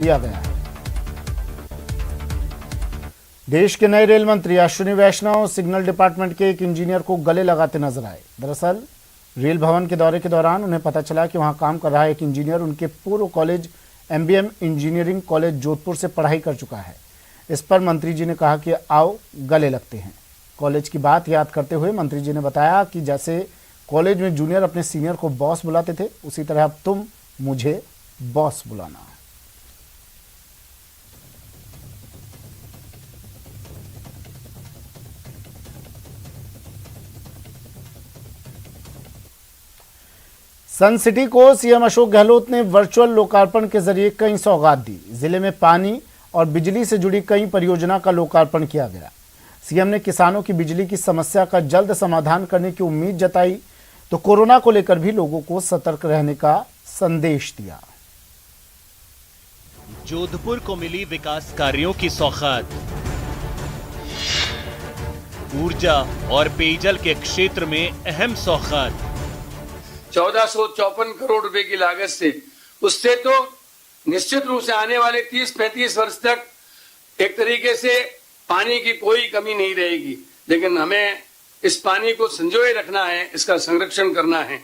दिया गया है। देश के नए रेल मंत्री अश्विनी वैष्णव सिग्नल डिपार्टमेंट के एक इंजीनियर को गले लगाते नजर आए। दरअसल रेल भवन के दौरे के दौरान उन्हें पता चला कि वहां काम कर रहा एक इंजीनियर उनके पूर्व college MBM engineering college Jodhpur से पढ़ाई कर चुका है। इस पर मंत्री जी ने कहा कि आओ गले लगते हैं। कॉलेज की बात याद करते हुए मंत्री जी ने बताया कि जैसे कॉलेज में जूनियर अपने सीनियर को बॉस बुलाते थे, उसी तरह अब तुम मुझे बॉस बुलाना। सन सिटी को सीएम अशोक गहलोत ने वर्चुअल लोकार्पण के जरिए कई सौगात दी। जिले में पानी और बिजली से जुड़ी कई परियोजना का लोकार्पण किया गया। सीएम ने किसानों की बिजली की समस्या का जल्द समाधान करने की उम्मीद जताई तो कोरोना को लेकर भी लोगों को सतर्क रहने का संदेश दिया। जोधपुर को मिली विकास कार्यों की सौगात। ऊर्जा और पेयजल के क्षेत्र में अहम सौगात। 1454 करोड़ रुपए की लागत से, उससे तो निश्चित रूप से आने वाले 30-35 वर्ष तक एक तरीके से पानी की कोई कमी नहीं रहेगी। लेकिन हमें इस पानी को संजोए रखना है, इसका संरक्षण करना है।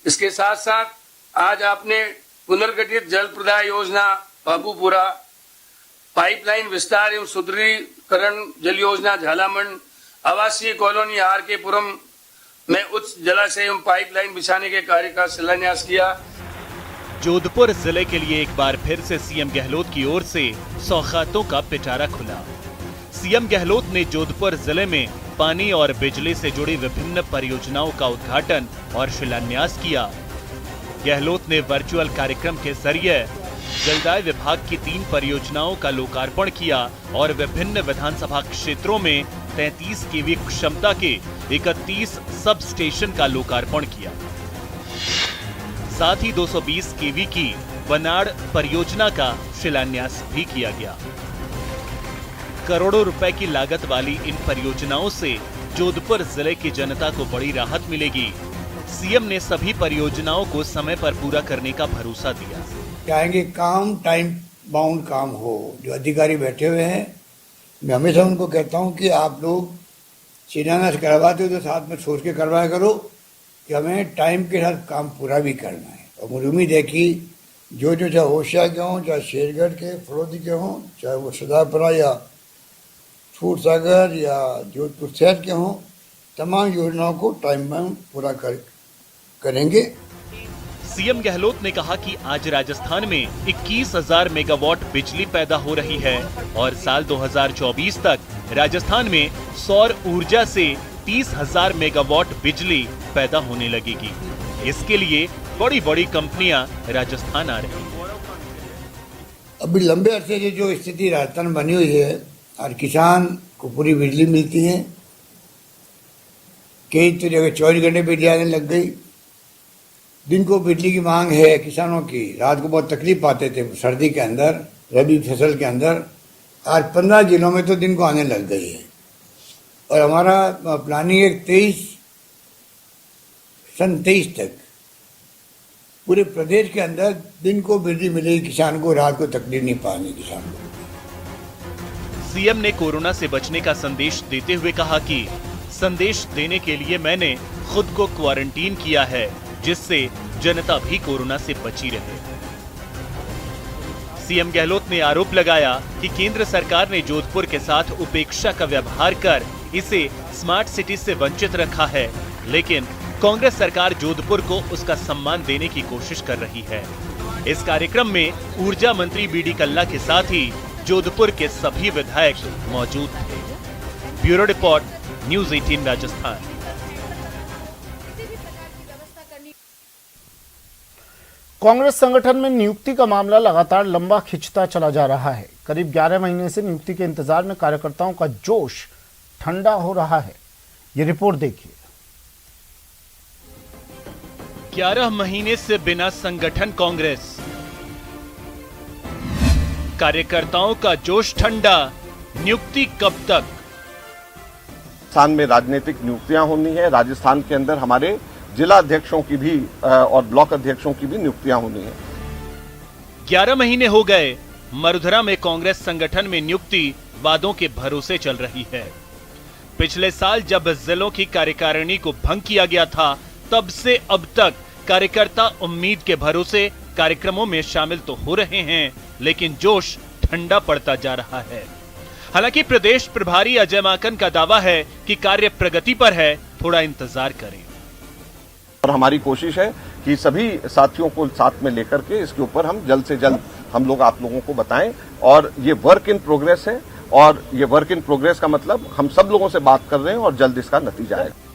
इसके साथ साथ आज आपने पुनर्गठित जल प्रदाय योजना बाबूपुरा, पाइपलाइन विस्तार एवं सुदृढ़ीकरण जल योजना झालामंड, आवासीय कॉलोनी RK पुरम में उच्च जलाशय एवं पाइपलाइन बिछाने के कार्य का शिलान्यास किया। जोधपुर जिले के लिए एक बार फिर से सीएम गहलोत की ओर से सौगातों का पिटारा खुला। सीएम गहलोत ने जोधपुर जिले में पानी और बिजली से जुड़ी विभिन्न परियोजनाओं का उद्घाटन और शिलान्यास किया। गहलोत ने वर्चुअल कार्यक्रम के जरिए जलदाय विभाग की 3 परियोजनाओं का लोकार्पण किया और विभिन्न विधानसभा क्षेत्रों में 33 केवी क्षमता के 31 सब स्टेशन का लोकार्पण किया। साथ ही 220 केवी की वनाड़ परियोजना का शिलान्यास भी किया गया। करोड़ों रुपए की लागत वाली इन परियोजनाओं से जोधपुर जिले की जनता को बड़ी राहत मिलेगी। सीएम ने सभी परियोजनाओं को समय पर पूरा करने का भरोसा दिया। चाहेंगे काम टाइम बाउंड काम हो। जो अधिकारी बैठे हुए हैं, मैं हमेशा उनको कहता हूं कि आप लोग शिलान्यास करवाते हो तो साथ में सोच के करवाया करो कि हमें टाइम के साथ काम पूरा भी करना है। और मुझे उम्मीद है कि जो चाहे होशिया के हों, चाहे शेरगढ़ के फरोदी के हों, चाहे वो सदापुरा या फूड सागर या जोधपुर शहर के हों, तमाम योजनाओं को टाइम में पूरा करेंगे। सीएम गहलोत ने कहा कि आज राजस्थान में 21,000 मेगावाट बिजली पैदा हो रही है और साल 2024 तक राजस्थान में सौर ऊर्जा से 30,000 मेगावाट बिजली पैदा होने लगेगी। इसके लिए बड़ी बड़ी कंपनियां राजस्थान आ रही हैं। अभी लंबे अरसे से जो स्थिति राजस्थान बनी हुई है, और किसान को पूरी बिजली मिलती है। कई तो जगह 24 घंटे बिजली आने लग गई। दिन को बिजली की मांग है किसानों की। रात को बहुत तकलीफ पाते थे सर्दी के अंदर, रबी फसल के अंदर। आज 15 जिलों में तो दिन को आने लग गई है। और हमारा प्लानिंग है सन 23 तक पूरे प्रदेश के अंदर दिन को बिजली मिलेगी किसान को, रात को तकलीफ नहीं पानी किसान को। सीएम ने कोरोना से बचने का संदेश देते हुए कहा कि संदेश देने के लिए मैंने खुद को क्वारंटीन किया है, जिससे जनता भी कोरोना से बची रहे। सीएम गहलोत ने आरोप लगाया कि केंद्र सरकार ने जोधपुर के साथ उपेक्षा का व्यवहार कर इसे स्मार्ट सिटी से वंचित रखा है, लेकिन कांग्रेस सरकार जोधपुर को उसका सम्मान देने की कोशिश कर रही है। इस कार्यक्रम में ऊर्जा मंत्री BD कल्ला के साथ ही जोधपुर के सभी विधायक मौजूद थे। Bureau report, news 18 Rajasthan. Congress संगठन में नियुक्ति का मामला लगातार लंबा खिंचता चला जा रहा है। करीब 11 महीने से नियुक्ति के इंतजार में कार्यकर्ताओं का जोश ठंडा हो रहा है। ये रिपोर्ट देखिए। 11 महीने से बिना संगठन कांग्रेस, कार्यकर्ताओं का जोश ठंडा, नियुक्ति कब तक? राजस्थान में राजनीतिक नियुक्तियां होनी है। राजस्थान के अंदर हमारे जिला अध्यक्षों की भी और ब्लॉक अध्यक्षों की भी नियुक्तियां होनी है। 11 महीने हो गए मरुधरा में कांग्रेस संगठन में नियुक्ति वादों के भरोसे चल रही है। पिछले साल जब जिलों की कार्यकारिणी को भंग किया गया था, तब से अब तक कार्यकर्ता उम्मीद के भरोसे कार्यक्रमों में शामिल तो हो रहे हैं, लेकिन जोश ठंडा पड़ता जा रहा है। हालांकि प्रदेश प्रभारी अजय माकन का दावा है कि कार्य प्रगति पर है, थोड़ा इंतजार करें। और हमारी कोशिश है कि सभी साथियों को साथ में लेकर के इसके ऊपर हम जल्द से जल्द हम लोग आप लोगों को बताएं। और ये वर्क इन प्रोग्रेस है, और ये वर्क इन प्रोग्रेस का मतलब हम सब लोगों से बात कर रहे हैं और जल्द इसका नतीजा आएगा।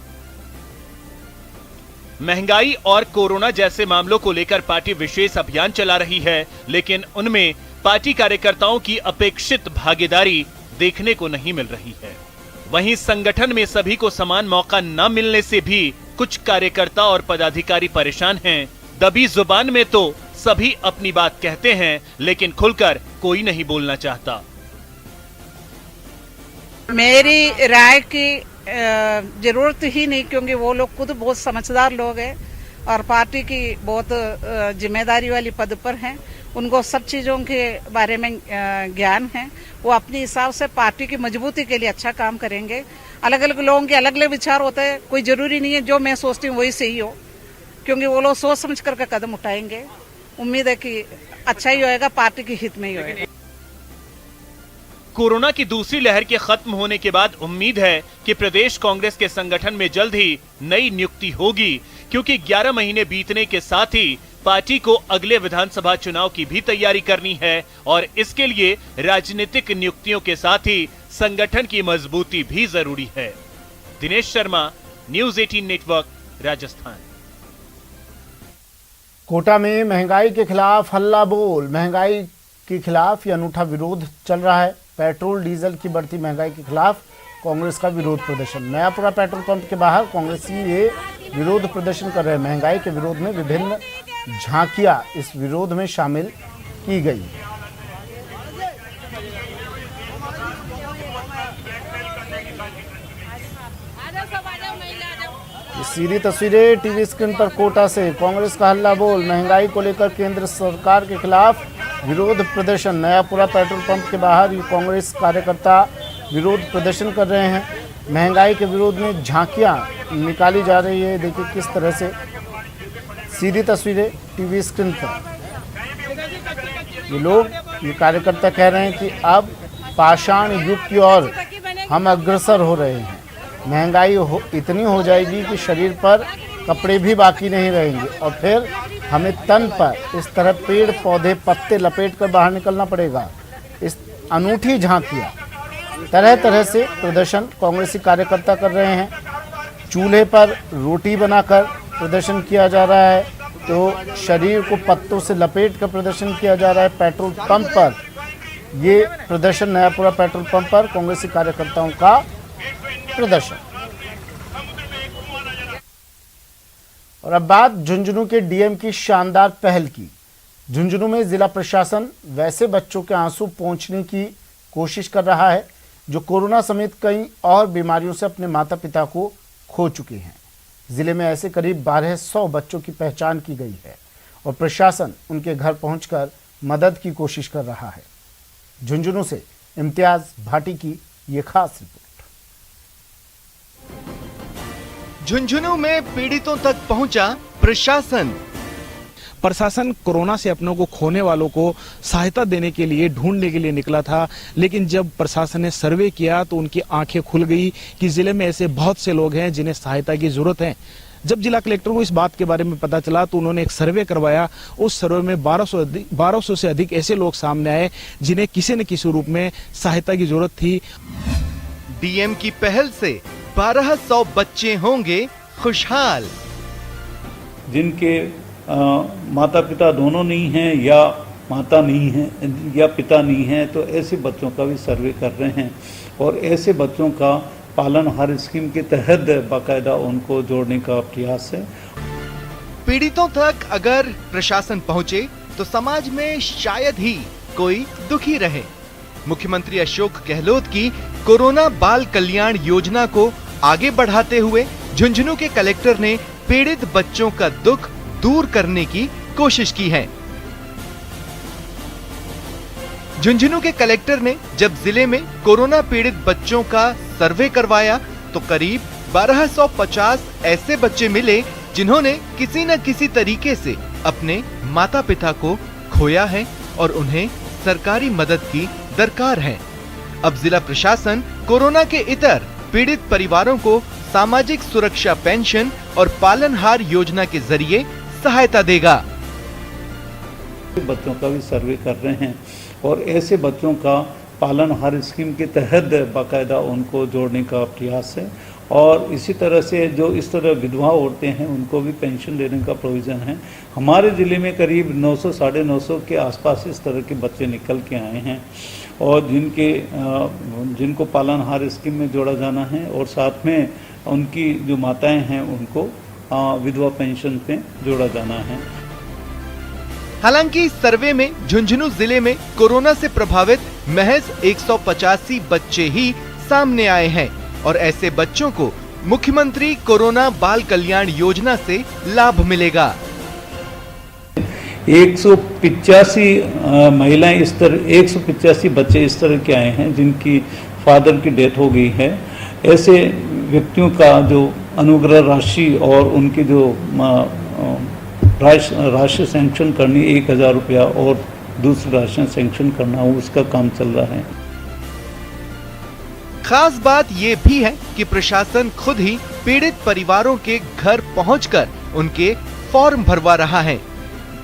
महंगाई और कोरोना जैसे मामलों को लेकर पार्टी विशेष अभियान चला रही है, लेकिन उनमें पार्टी कार्यकर्ताओं की अपेक्षित भागीदारी देखने को नहीं मिल रही है। वहीं संगठन में सभी को समान मौका न मिलने से भी कुछ कार्यकर्ता और पदाधिकारी परेशान हैं। दबी जुबान में तो सभी अपनी बात कहते हैं, लेकिन खुलकर कोई नहीं बोलना चाहता। मेरी राय की जरूरत ही नहीं, क्योंकि वो लोग खुद बहुत समझदार लोग हैं और पार्टी की बहुत जिम्मेदारी वाली पद पर हैं। उनको सब चीजों के बारे में ज्ञान है। वो अपने हिसाब से पार्टी की मजबूती के लिए अच्छा काम करेंगे। अलग अलग लोगों के अलग अलग विचार होते हैं, कोई जरूरी नहीं है जो मैं सोचती हूँ वही सही हो, क्योंकि वो लोग सोच समझ कर कदम उठाएंगे। उम्मीद है कि अच्छा ही होएगा, पार्टी के हित में ही होएगा। कोरोना की दूसरी लहर के खत्म होने के बाद उम्मीद है कि प्रदेश कांग्रेस के संगठन में जल्द ही नई नियुक्ति होगी, क्योंकि 11 महीने बीतने के साथ ही पार्टी को अगले विधानसभा चुनाव की भी तैयारी करनी है, और इसके लिए राजनीतिक नियुक्तियों के साथ ही संगठन की मजबूती भी जरूरी है। Dinesh Sharma, news 18 network, Rajasthan. कोटा में महंगाई के खिलाफ हल्ला बोल। महंगाई के खिलाफ ये अनूठा विरोध चल रहा है। पेट्रोल डीजल की बढ़ती महंगाई के खिलाफ कांग्रेस का विरोध प्रदर्शन। नयापुरा पेट्रोल पंप के बाहर कांग्रेसी ये विरोध प्रदर्शन कर रहे हैं। महंगाई के विरोध में विभिन्न झांकियां इस विरोध में शामिल की गई। ये सीधी तस्वीरें टीवी स्क्रीन पर कोटा से। कांग्रेस का हल्ला बोल। महंगाई को लेकर केंद्र सरकार के खिलाफ विरोध प्रदर्शन। नयापुरा पेट्रोल पंप के बाहर ये कांग्रेस कार्यकर्ता विरोध प्रदर्शन कर रहे हैं। महंगाई के विरोध में झांकियां निकाली जा रही है। देखिए किस तरह से सीधी तस्वीरें टीवी स्क्रीन पर। ये लोग, ये कार्यकर्ता कह रहे हैं कि अब पाषाण युग की ओर हम अग्रसर हो रहे हैं। महंगाई इतनी हो जाएगी कि शरीर पर कपड़े भी बाकी नहीं रहेंगे, और फिर हमें तन पर इस तरह पेड़ पौधे पत्ते लपेट कर बाहर निकलना पड़ेगा। इस अनूठी झांकियां तरह तरह से प्रदर्शन कांग्रेसी कार्यकर्ता कर रहे हैं। चूल्हे पर रोटी बनाकर प्रदर्शन किया जा रहा है, तो शरीर को पत्तों से लपेट कर प्रदर्शन किया जा रहा है। पेट्रोल पंप पर ये प्रदर्शन, नयापुरा पेट्रोल पंप पर कांग्रेसी कार्यकर्ताओं का प्रदर्शन। और अब बात झुंझुनू के डीएम की शानदार पहल की। झुंझुनू में जिला प्रशासन वैसे बच्चों के आंसू पोंछने की कोशिश कर रहा है जो कोरोना समेत कई और बीमारियों से अपने माता पिता को खो चुके हैं। जिले में ऐसे करीब 1200 बच्चों की पहचान की गई है और प्रशासन उनके घर पहुंचकर मदद की कोशिश कर रहा है। झुंझुनू से इम्तियाज भाटी की ये खास रिपोर्ट। झुंझुनू में पीड़ितों तक पहुंचा प्रशासन। प्रशासन कोरोना से अपनों को खोने वालों को सहायता देने के लिए, ढूंढने के लिए निकला था, लेकिन जब प्रशासन ने सर्वे किया तो उनकी आंखें खुल गई कि जिले में ऐसे बहुत से लोग हैं जिन्हें सहायता की जरूरत है। जब जिला कलेक्टर को इस बात के बारे में पता चला तो उन्होंने एक सर्वे करवाया। उस सर्वे में 1200 से अधिक ऐसे लोग सामने आए जिन्हें किसी न किसी रूप में सहायता की जरूरत थी। डीएम की पहल से 1200 बच्चे होंगे खुशहाल। जिनके माता पिता दोनों नहीं हैं या माता नहीं है या पिता नहीं है, तो ऐसे बच्चों का भी सर्वे कर रहे हैं और ऐसे बच्चों का पालन हर स्कीम के तहत बाकायदा उनको जोड़ने का प्रयास है। पीड़ितों तक अगर प्रशासन पहुंचे तो समाज में शायद ही कोई दुखी रहे। मुख्यमंत्री अशोक गहलोत की कोरोना बाल कल्याण योजना को आगे बढ़ाते हुए झुंझुनू के कलेक्टर ने पीड़ित बच्चों का दुख दूर करने की कोशिश की है। झुंझुनू के कलेक्टर ने जब जिले में कोरोना पीड़ित बच्चों का सर्वे करवाया तो करीब 1250 ऐसे बच्चे मिले जिन्होंने किसी न किसी तरीके से अपने माता पिता को खोया है और उन्हें सरकारी मदद की दरकार है। अब जिला प्रशासन कोरोना के इतर पीड़ित परिवारों को सामाजिक सुरक्षा पेंशन और पालनहार योजना के जरिए सहायता देगा। बच्चों का भी सर्वे कर रहे हैं और ऐसे बच्चों का पालनहार स्कीम के तहत बाकायदा उनको जोड़ने का प्रयास है और इसी तरह से जो इस तरह विधवा औरतें हैं उनको भी पेंशन देने का प्रोविज़न है। हमारे ज़िले में करीब 900 साढ़े 900 के आसपास इस तरह के बच्चे निकल के आए हैं और जिनको पालनहार स्कीम में जोड़ा जाना है और साथ में उनकी जो माताएं हैं उनको विधवा पेंशन पे जोड़ा जाना है। हालांकि इस सर्वे में झुंझुनू जिले में कोरोना से प्रभावित महज 185 बच्चे ही सामने आए हैं और ऐसे बच्चों को मुख्यमंत्री कोरोना बाल कल्याण योजना से लाभ मिलेगा। 185 महिलाएं 185 बच्चे इस तरह के आए हैं जिनकी फादर की डेथ हो गई है। ऐसे व्यक्तियों का जो अनुग्रह राशि और उनकी जो राशि सैंक्शन करनी 1000 रुपया और दूसरी राशि सैंक्शन करना हो उसका काम चल रहा है। खास बात ये भी है कि प्रशासन खुद ही पीड़ित परिवारों के घर पहुंचकर उनके फॉर्म भरवा रहा है।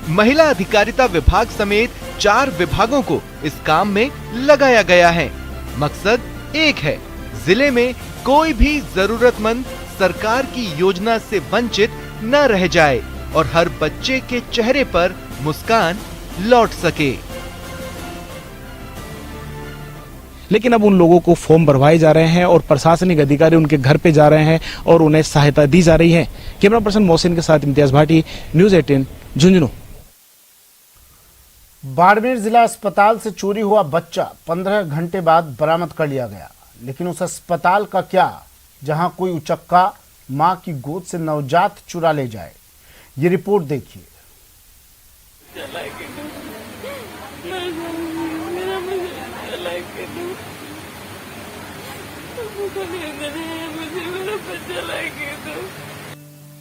महिला अधिकारिता विभाग समेत 4 विभागों को इस काम में लगाया गया है। मकसद एक है, जिले में कोई भी जरूरतमंद सरकार की योजना से वंचित न रह जाए और हर बच्चे के चेहरे पर मुस्कान लौट सके। लेकिन अब उन लोगों को फॉर्म भरवाए जा रहे हैं और प्रशासनिक अधिकारी उनके घर पे जा रहे हैं और उन्हें सहायता दी जा रही है। कैमरा पर्सन मोहसिन के साथ इम्तियाज भाटी, न्यूज़ 18 झुंझुनू। बाड़मेर जिला अस्पताल से चोरी हुआ बच्चा 15 घंटे बाद बरामद कर लिया गया, लेकिन उस अस्पताल का क्या जहां कोई उचक्का मां की गोद से नवजात चुरा ले जाए। ये रिपोर्ट देखिए।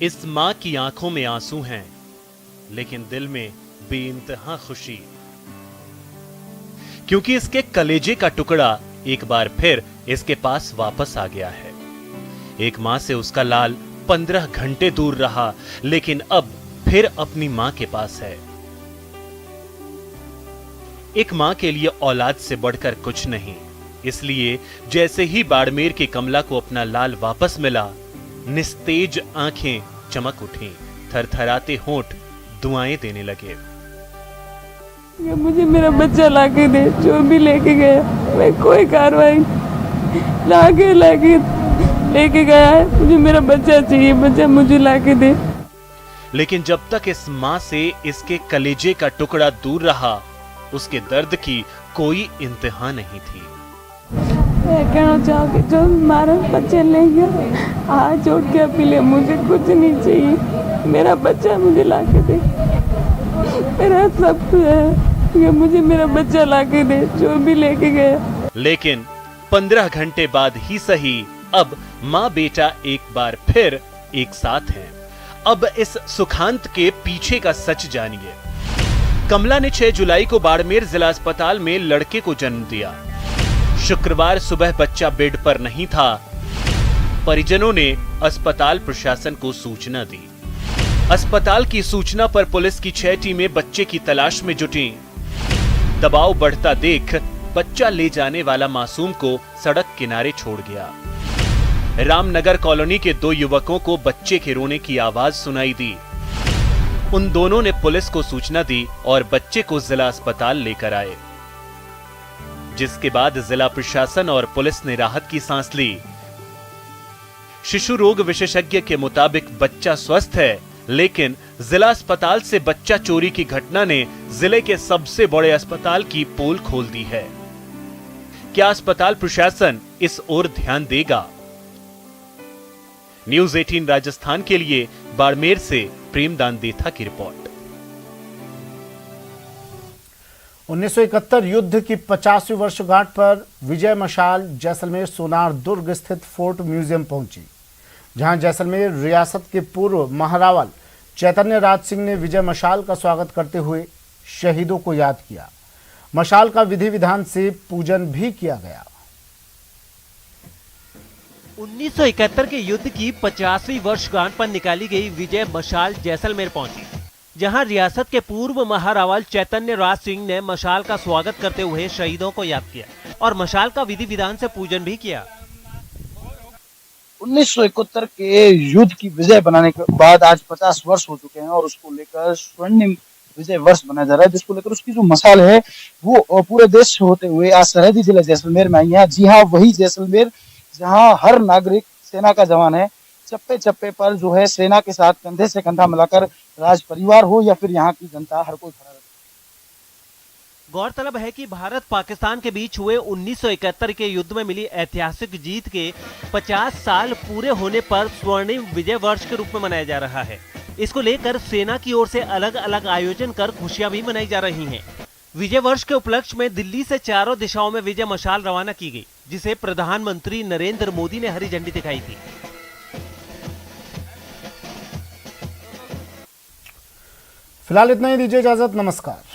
इस मां की आंखों में आंसू हैं, लेकिन दिल में बेइंतहा खुशी, क्योंकि इसके कलेजे का टुकड़ा एक बार फिर इसके पास वापस आ गया है। एक मां से उसका लाल 15 घंटे दूर रहा, लेकिन अब फिर अपनी मां के पास है। एक मां के लिए औलाद से बढ़कर कुछ नहीं, इसलिए जैसे ही बाड़मेर के कमला को अपना लाल वापस मिला, निस्तेज आंखें चमक उठी, थरथराते होंठ दुआएं देने लगे। मुझे मेरा बच्चा लाके दे, जो भी लेके गया, मैं कोई कार्रवाई लाके लेके गया है, मुझे मेरा बच्चा चाहिए, बच्चा मुझे लाके दे। लेकिन जब तक इस मां से इसके कलेजे का टुकड़ा दूर रहा, उसके दर्द की कोई इंतहा नहीं थी। मैं कहना चाहूँगी, जो हमारा बच्चा ले गया, हाथ जोड़ के अपील है, मुझे कुछ नहीं चाहिए, मेरा बच्चा मुझे लाके दे। मेरा सब है कि मुझे मेरा बच्चा लाके दे, जो भी लेके गया। लेकिन 15 घंटे बाद ही सही, अब माँ बेटा एक बार फिर एक साथ हैं। अब इस सुखांत के पीछे का सच जानिए। कमला ने 6 जुलाई को बाड़मेर जिला अस्पताल में लड़के को जन्म दिया। शुक्रवार सुबह बच्चा बेड पर नहीं था। परिजनों ने अस्पताल प्रशासन को सूचना दी। अस्पताल की सूचना पर पुलिस की 6 टीमें बच्चे की तलाश में जुटी। दबाव बढ़ता देख बच्चा ले जाने वाला मासूम को सड़क किनारे छोड़ गया। रामनगर कॉलोनी के 2 युवकों को बच्चे के रोने की आवाज सुनाई दी। उन दोनों ने पुलिस को सूचना दी और बच्चे को जिला अस्पताल लेकर आए, जिसके बाद जिला प्रशासन और पुलिस ने राहत की सांस ली। शिशु रोग विशेषज्ञ के मुताबिक बच्चा स्वस्थ है, लेकिन जिला अस्पताल से बच्चा चोरी की घटना ने जिले के सबसे बड़े अस्पताल की पोल खोल दी है। क्या अस्पताल प्रशासन इस ओर ध्यान देगा? न्यूज़ 18 राजस्थान के लिए बाड़मेर से प्रेमदान देथा की रिपोर्ट। 1971 युद्ध की 50वीं वर्षगांठ पर विजय मशाल जैसलमेर सोनार दुर्ग स्थित फोर्ट म्यूजियम पहुंची, जहां जैसलमेर रियासत के पूर्व महारावल चैतन्य राज सिंह ने विजय मशाल का स्वागत करते हुए शहीदों को याद किया। मशाल का विधि विधान से पूजन भी किया गया। 1971 के युद्ध की 50वीं वर्षगांठ पर निकाली गई विजय मशाल जैसलमेर पहुंची, जहां रियासत के पूर्व महारावल चैतन्य राज सिंह ने मशाल का स्वागत करते हुए शहीदों को याद किया और मशाल का विधि विधान से पूजन भी किया। 1971 के युद्ध की विजय बनाने के बाद आज 50 वर्ष हो चुके हैं और उसको लेकर स्वर्णिम विजय वर्ष मनाया जा रहा है, जिसको लेकर उसकी जो मशाल है वो पूरे देश से होते हुए आज सरहदी जिला जैसलमेर में आई है। जी हाँ, वही जैसलमेर जहां हर नागरिक सेना का जवान है, चप्पे चप्पे पर जो है सेना के साथ कंधे से कंधा मिलाकर राज परिवार हो या फिर यहाँ की जनता, हर कोई खड़ा रहता है। गौरतलब है कि भारत पाकिस्तान के बीच हुए 1971 के युद्ध में मिली ऐतिहासिक जीत के 50 साल पूरे होने पर स्वर्णिम विजय वर्ष के रूप में मनाया जा रहा है। इसको लेकर सेना की ओर से अलग अलग आयोजन कर खुशियां भी मनाई जा रही हैं। विजय वर्ष के उपलक्ष्य में दिल्ली से चारों दिशाओं में विजय मशाल रवाना की गई, जिसे प्रधानमंत्री नरेंद्र मोदी ने हरी झंडी दिखाई थी। फिलहाल इतना ही, दीजिए इजाजत, नमस्कार।